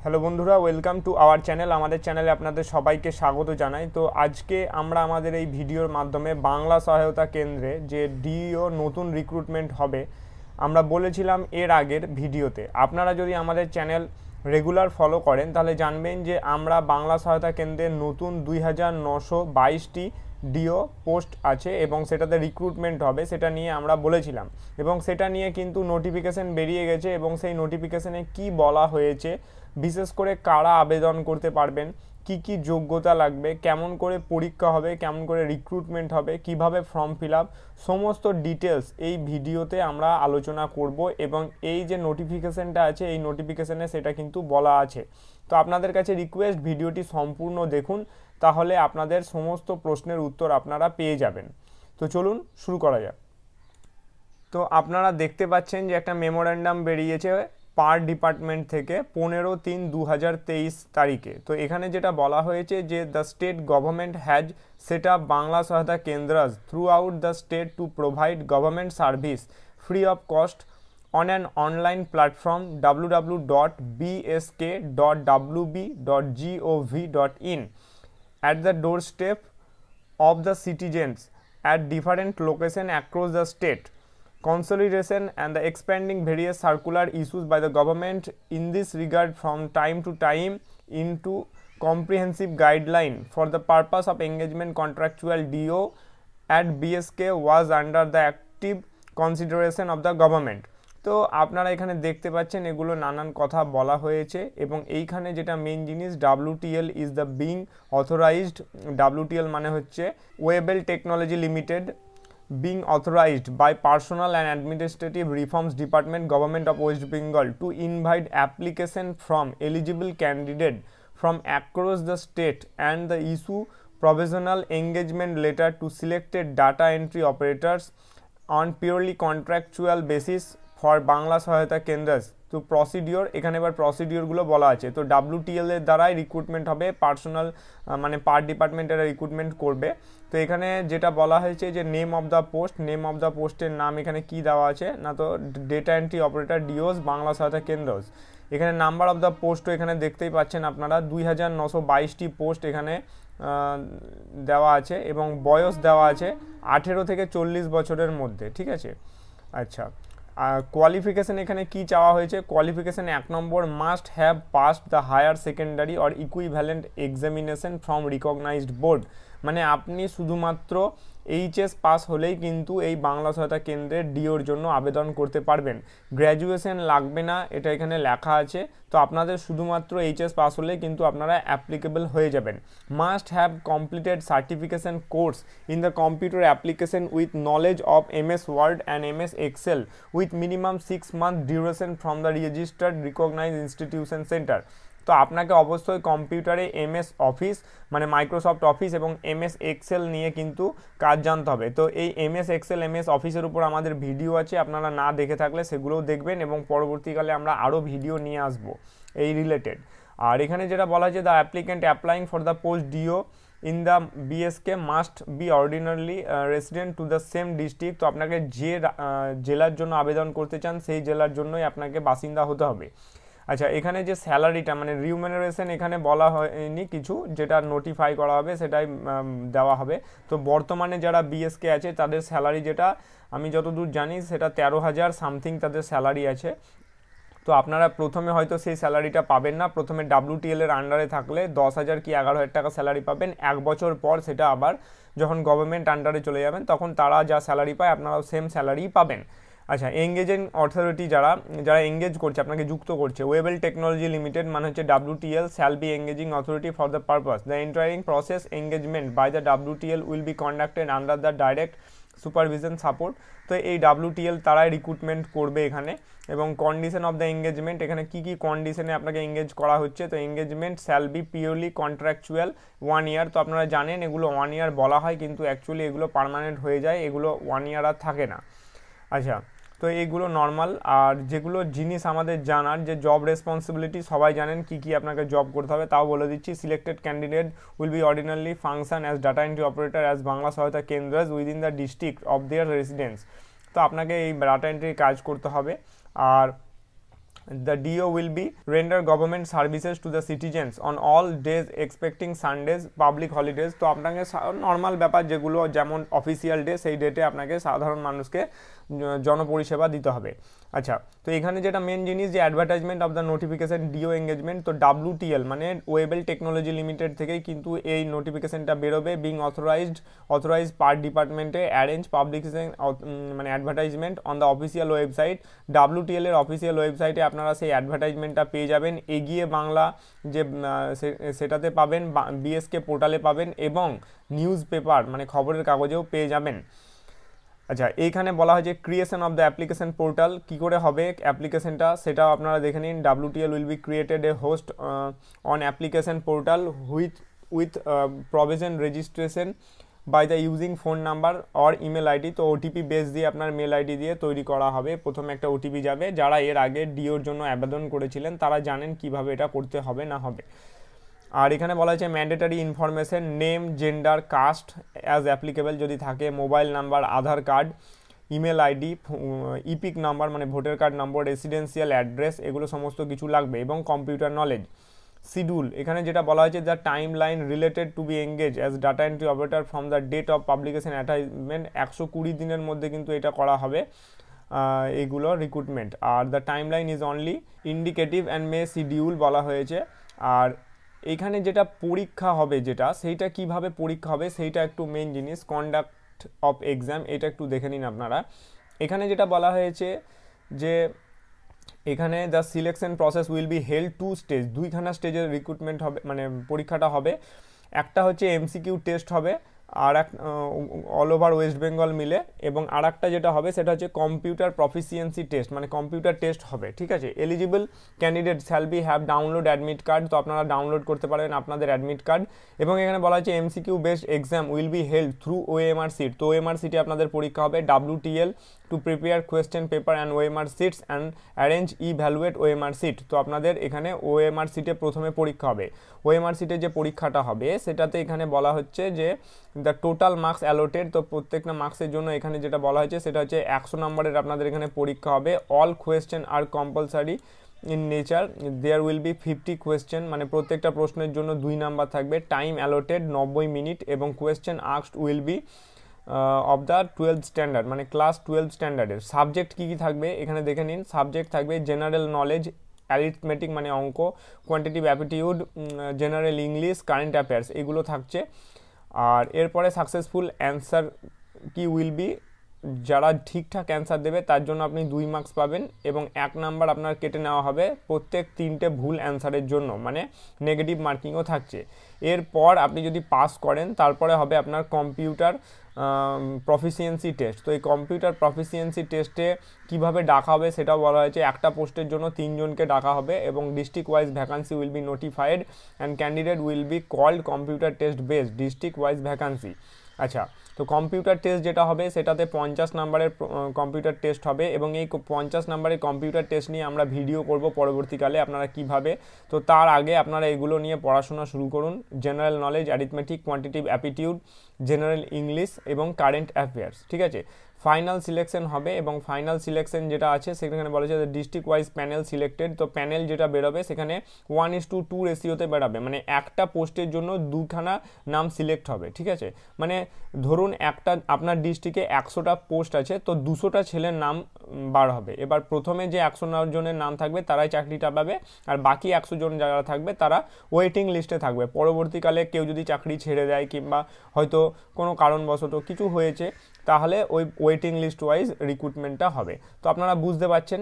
Hello বন্ধুরা, welcome to our channel. আমাদের চ্যানেলে আপনাদের সবাইকে স্বাগত জানাই। তো আজকে আমরা আমাদের এই ভিডিওর মাধ্যমে বাংলা সহায়তা কেন্দ্রে যে ডিও নতুন রিক্রুটমেন্ট হবে আমরা বলেছিলাম এর আগের ভিডিওতে। আপনারা যদি আমাদের চ্যানেল রেগুলার ফলো করেন তাহলে জানবেন যে আমরা বাংলা সহায়তা কেন্দ্রের নতুন 2922টি ডিও পোস্ট আছে এবং সেটাতে রিক্রুটমেন্ট হবে, সেটা নিয়ে আমরা বলেছিলাম এবং সেটা নিয়ে কিন্তু নোটিফিকেশান বেরিয়ে গেছে এবং সেই নোটিফিকেশানে কি বলা হয়েছে, বিশেষ করে কারা আবেদন করতে পারবেন, কি কি যোগ্যতা লাগবে, কেমন করে পরীক্ষা হবে, কেমন করে রিক্রুটমেন্ট হবে, কিভাবে ফর্ম ফিল আপ, সমস্ত ডিটেলস এই ভিডিওতে আমরা আলোচনা করব। এবং এই যে নোটিফিকেশানটা আছে এই নোটিফিকেশানে সেটা কিন্তু বলা আছে। তো আপনাদের কাছে রিকোয়েস্ট, ভিডিওটি সম্পূর্ণ দেখুন, তাহলে আপনাদের সমস্ত প্রশ্নের উত্তর আপনারা পেয়ে যাবেন। তো চলুন শুরু করা যাক। তো আপনারা দেখতে পাচ্ছেন যে একটা মেমোরেন্ডাম বেরিয়েছে পার ডিপার্টমেন্ট থেকে 15/3/2023 তারিখে। তো এখানে যেটা বলা হয়েছে যে the state government has set up Bangla Sahayata Kendras throughout the state to provide government service free of cost on an online platform www.bsk.wb.gov.in at the doorstep of the citizens at different locations across the state. Consolidation and the expanding various circular issues by the government in this regard from time to time into comprehensive guideline for the purpose of engagement contractual DO at BSK was under the active consideration of the government. তো আপনারা এখানে দেখতে পাচ্ছেন এগুলো নানান কথা বলা হয়েছে এবং এইখানে যেটা মেইন জিনিস, WTL is the being authorised. WTL মানে হচ্ছে Wavell technology limited, being authorized by Personal and Administrative Reforms Department, Government of West Bengal, to invite application from eligible candidate from across the state and the issue provisional engagement letter to selected data entry operators on purely contractual basis for Bangla Sahayata কেন্দ্রাস। তো procedure, এখানে এবার প্রসিডিওরগুলো বলা আছে। তো WTL এর দ্বারাই recruitment হবে, personal মানে পার ডিপার্টমেন্টের রিক্রুটমেন্ট করবে। তো এখানে যেটা বলা হয়েছে যে name of the post, name of the পোস্টের নাম এখানে কি দেওয়া আছে না, তো ডেটা এন্ট্রি অপারেটর ডিওস বাংলা সহায়তা কেন্দ্রস। এখানে নাম্বার অফ দ্য পোস্টও এখানে দেখতেই পাচ্ছেন আপনারা, 2922টি পোস্ট এখানে দেওয়া আছে এবং বয়স দেওয়া আছে 18 থেকে 40 বছরের মধ্যে, ঠিক আছে। আচ্ছা, কোয়ালিফিকেশান এখানে কি চাওয়া হয়েছে? কোয়ালিফিকেশান 1 নম্বর, must have passed the higher secondary or equivalent examination from recognized board. মানে আপনি শুধুমাত্র এইচএস পাস হলেই কিন্তু এই বাংলা সহায়তা কেন্দ্রের ডিওর জন্য আবেদন করতে পারবেন। গ্র্যাজুয়েশন লাগবে না, এটা এখানে লেখা আছে। তো আপনাদের শুধুমাত্র এইচএস পাস হলেই কিন্তু আপনারা অ্যাপ্লিকেবল হয়ে যাবেন। Must have completed certification course in the computer application with knowledge of MS word and MS excel with minimum 6 month duration from the registered recognized institution center. তো আপনাকে অবশ্যই কম্পিউটারে MS অফিস মানে মাইক্রোসফট অফিস এবং MS excel নিয়ে কিন্তু কাজ জানতে হবে। তো এই MS এক্সেল MS অফিসের উপর আমাদের ভিডিও আছে, আপনারা না দেখে থাকলে সেগুলোও দেখবেন এবং পরবর্তীকালে আমরা আরও ভিডিও নিয়ে আসবো এই রিলেটেড। আর এখানে যেটা বলা হয়েছে, the applicant applying for the post DO in the BSK must be ordinarily resident to the same district. তো আপনাকে যে জেলার জন্য আবেদন করতে চান সেই জেলার জন্যই আপনাকে বাসিন্দা হতে হবে। আচ্ছা, এখানে যে স্যালারিটা মানে রিউমেনারেশন এখানে বলা হয়নি কিছু, যেটা নোটিফাই করা হবে সেটাই দেওয়া হবে। তো বর্তমানে যারা BSK আছে তাদের স্যালারি যেটা আমি যতদূর জানি সেটা 13,000 সামথিং তাদের স্যালারি আছে। তো আপনারা প্রথমে হয়তো সেই স্যালারিটা পাবেন না, প্রথমে WTL এর আন্ডারে থাকলে 10,000 কি 11,000 টাকা স্যালারি পাবেন। 1 বছর পর সেটা আবার যখন গভর্নমেন্ট আন্ডারে চলে যাবেন তখন তারা যা স্যালারি পায় আপনারাও সেম স্যালারিই পাবেন। আচ্ছা, এঙ্গেজিং অথরিটি যারা এঙ্গেজ করছে আপনাকে যুক্ত করছে, ওয়েবেল টেকনোলজি লিমিটেড মানে হচ্ছে WTL shall be engaging authority for the purpose. The entering process engagement by the WTL will be conducted under the direct supervision support. তো এই WTL তারাই রিক্রুটমেন্ট করবে এখানে। এবং কন্ডিশন অফ দ্য এঙ্গেজমেন্ট, এখানে কি কি কন্ডিশনে আপনাকে এঙ্গেজ করা হচ্ছে। তো engagement shall be purely contractual 1 year। তো আপনারা জানেন এগুলো 1 year বলা হয় কিন্তু অ্যাকচুয়ালি এগুলো পার্মানেন্ট হয়ে যায়, এগুলো 1 year আর থাকে না। আচ্ছা, তো এইগুলো নর্মাল। আর যেগুলো জিনিস আমাদের জানার, যে জব রেসপন্সিবিলিটি সবাই জানেন কি কি আপনাকে জব করতে হবে তাও বলে দিচ্ছি। Selected candidate will be ordinarily function as data entry operator as Bangla Sahayata Kendras within the district of their residence. তো আপনাকে এই ডাটা এন্ট্রির কাজ করতে হবে। আর The DO will be render government services to the citizens on all days expecting Sundays, public holidays. তো আপনাকে normal ব্যাপার যেগুলো যেমন অফিসিয়াল ডে সেই ডেটে আপনাকে সাধারণ মানুষকে জনপরিষেবা দিতে হবে। আচ্ছা, তো এখানে যেটা মেন জিনিস যে advertisement of the notification do engagement, তো WTL মানে ওয়েবেল টেকনোলজি লিমিটেড থেকেই কিন্তু এই নোটিফিকেশনটা বেরোবে। বিং অথরাইজড পার ডিপার্টমেন্টে অ্যারেঞ্জ পাবলিকেশন মানে advertisement on the official website. WTL এর অফিসিয়াল ওয়েবসাইটে আপনারা সেই অ্যাডভার্টাইজমেন্টটা পেয়ে যাবেন। এগিয়ে বাংলা যে সেটাতে পাবেন, BSK পোর্টালে পাবেন এবং নিউজ পেপার মানে খবরের কাগজেও পেয়ে যাবেন। আচ্ছা, এইখানে বলা হয় যে creation of the application portal কী করে হবে অ্যাপ্লিকেশনটা সেটাও আপনারা দেখে নিন। WTL will be created a host on application portal with provision registration by the using phone number or email ID. তো OTP বেস দিয়ে আপনার মেল আইডি দিয়ে তৈরি করা হবে। প্রথমে একটা OTP যাবে। যারা এর আগে ডিওর জন্য আবেদন করেছিলেন তারা জানেন কিভাবে এটা করতে হবে না হবে। আর এখানে বলা হয়েছে mandatory information name, gender, caste as applicable যদি থাকে, mobile number, Aadhaar card, email ID, EPIC number মানে voter card number, residential address, এগুলো সমস্ত কিছু লাগবে এবং কম্পিউটার নলেজ। শিডিউল এখানে যেটা বলা হয়েছে the time line related to be engage as data entry operator from the date of publication attachment. 120 দিনের মধ্যে কিন্তু এটা করা হবে এগুলো রিক্রুটমেন্ট। আর the time line is only indicative and may schedule বলা হয়েছে। আর এইখানে যেটা পরীক্ষা হবে যেটা সেইটা কিভাবে পরীক্ষা হবে সেইটা একটু মেন জিনিস, কন্ডাক্ট অফ এক্সাম, এটা একটু দেখে নিন আপনারা। এখানে যেটা বলা হয়েছে যে এখানে the selection process will be held 2 stage, দুইখানা স্টেজের রিক্রুটমেন্ট হবে মানে পরীক্ষাটা হবে। একটা হচ্ছে MCQ টেস্ট হবে আর এক অল ওভার ওয়েস্ট বেঙ্গল মিলে, এবং আর একটা যেটা হবে সেটা হচ্ছে কম্পিউটার প্রফিসিয়েন্সি টেস্ট মানে কম্পিউটার টেস্ট হবে। ঠিক আছে, eligible candidate shall be have download admit card, তো আপনারা ডাউনলোড করতে পারবেন আপনাদের অ্যাডমিট কার্ড। এবং এখানে বলা হচ্ছে MCQ based exam will be held through OMR sheet, তো OMR সিটে আপনাদের পরীক্ষা হবে। WTL to prepare question paper and OMR sheets and arrange evaluate OMR sheet, তো আপনাদের এখানে OMR সিটে প্রথমে পরীক্ষা হবে। OMR সিটে যে পরীক্ষাটা হবে সেটাতে এখানে বলা হচ্ছে যে দ্য টোটাল মার্কস অ্যালোটেড, তো প্রত্যেকটা মার্কসের জন্য এখানে যেটা বলা হয়েছে সেটা হচ্ছে 100 নম্বরের আপনাদের এখানে পরীক্ষা হবে। All question are compulsory in nature, there will be 50 question মানে প্রত্যেকটা প্রশ্নের জন্য 2 নাম্বার থাকবে। টাইম অ্যালোটেড 90 মিনিট এবং question asked will be of the 12th standard মানে ক্লাস 12 স্ট্যান্ডার্ডের। সাবজেক্ট কী কী থাকবে এখানে দেখে নিন। সাবজেক্ট থাকবে জেনারেল নলেজ, অ্যারিথমেটিক মানে অঙ্ক, quantitative aptitude, general English, current affairs, এগুলো থাকছে। আর এরপরে সাকসেসফুল অ্যান্সার কি উইল বি, যারা ঠিকঠাক অ্যান্সার দেবে তার জন্য আপনি 2 মার্কস পাবেন এবং 1 নাম্বার আপনার কেটে নেওয়া হবে প্রত্যেক 3টে ভুল অ্যান্সারের জন্য, মানে নেগেটিভ মার্কিংও থাকছে। এরপর আপনি যদি পাস করেন তারপরে হবে আপনার কম্পিউটার প্রফিসিয়েন্সি টেস্ট। তো এই কম্পিউটার প্রফিসিয়েন্সি টেস্টে কিভাবে ডাকা হবে সেটাও বলা হয়েছে। একটা পোস্টের জন্য 3 জনকে ডাকা হবে এবং district wise vacancy will be notified and candidate will be called computer test based district wise vacancy. আচ্ছা, তো কম্পিউটার টেস্ট যেটা হবে সেটাতে 50 নাম্বারের কম্পিউটার টেস্ট হবে এবং এই 50 নাম্বারের কম্পিউটার টেস্ট নিয়ে আমরা ভিডিও করব পরবর্তীকালে আপনারা কিভাবে। তো তার আগে আপনারা এগুলো নিয়ে পড়াশোনা শুরু করুন, general knowledge, arithmetic, quantitative aptitude, general English এবং কারেন্ট অ্যাফেয়ার্স। ঠিক আছে, ফাইনাল সিলেকশন হবে এবং ফাইনাল সিলেকশন যেটা আছে সেখানে বলা হচ্ছে ডিস্ট্রিক্ট ওয়াইজ প্যানেল সিলেক্টেড। তো প্যানেল যেটা বেরোবে সেখানে 1:2 রেশিওতে বেরোবে, মানে একটা পোস্টের জন্য 2খানা নাম সিলেক্ট হবে। ঠিক আছে, মানে ধরুন একটা আপনার ডিস্ট্রিক্টে 100টা পোস্ট আছে, তো 200টা ছেলের নাম বার হবে। এবার প্রথমে যে 100 জনের নাম থাকবে তারাই চাকরিটা পাবে আর বাকি 100 জন যারা থাকবে তারা ওয়েটিং লিস্টে থাকবে। পরবর্তীকালে কেউ যদি চাকরি ছেড়ে দেয় কিংবা হয়তো কোনো কারণবশত কিছু হয়েছে তাহলে ওই ওয়েটিং লিস্ট ওয়াইজ রিক্রুটমেন্টটা হবে। তো আপনারা বুঝতে পারছেন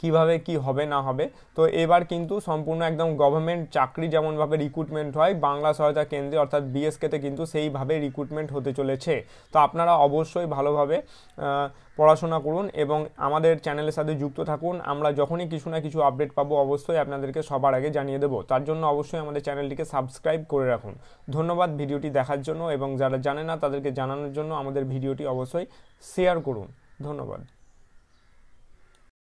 কিভাবে কি হবে না হবে। তো এবার কিন্তু সম্পূর্ণ একদম গভর্নমেন্ট চাকরি যেমনভাবে রিক্রুটমেন্ট হয় বাংলা সহায়তা কেন্দ্রে অর্থাৎ BSKতে কিন্তু সেইভাবে রিক্রুটমেন্ট হতে চলেছে। তো আপনারা অবশ্যই ভালোভাবে পড়াশোনা করুন এবং আমাদের চ্যানেলের সাথে যুক্ত থাকুন। আমরা যখনই কিছু না কিছু আপডেট পাবো অবশ্যই আপনাদেরকে সবার আগে জানিয়ে দেবো। তার জন্য অবশ্যই আমাদের চ্যানেলটিকে সাবস্ক্রাইব করে রাখুন। ধন্যবাদ ভিডিওটি দেখার জন্য এবং যারা জানে না তাদেরকে জানানোর জন্য আমাদের ভিডিওটি অবশ্যই শেয়ার করুন। ধন্যবাদ।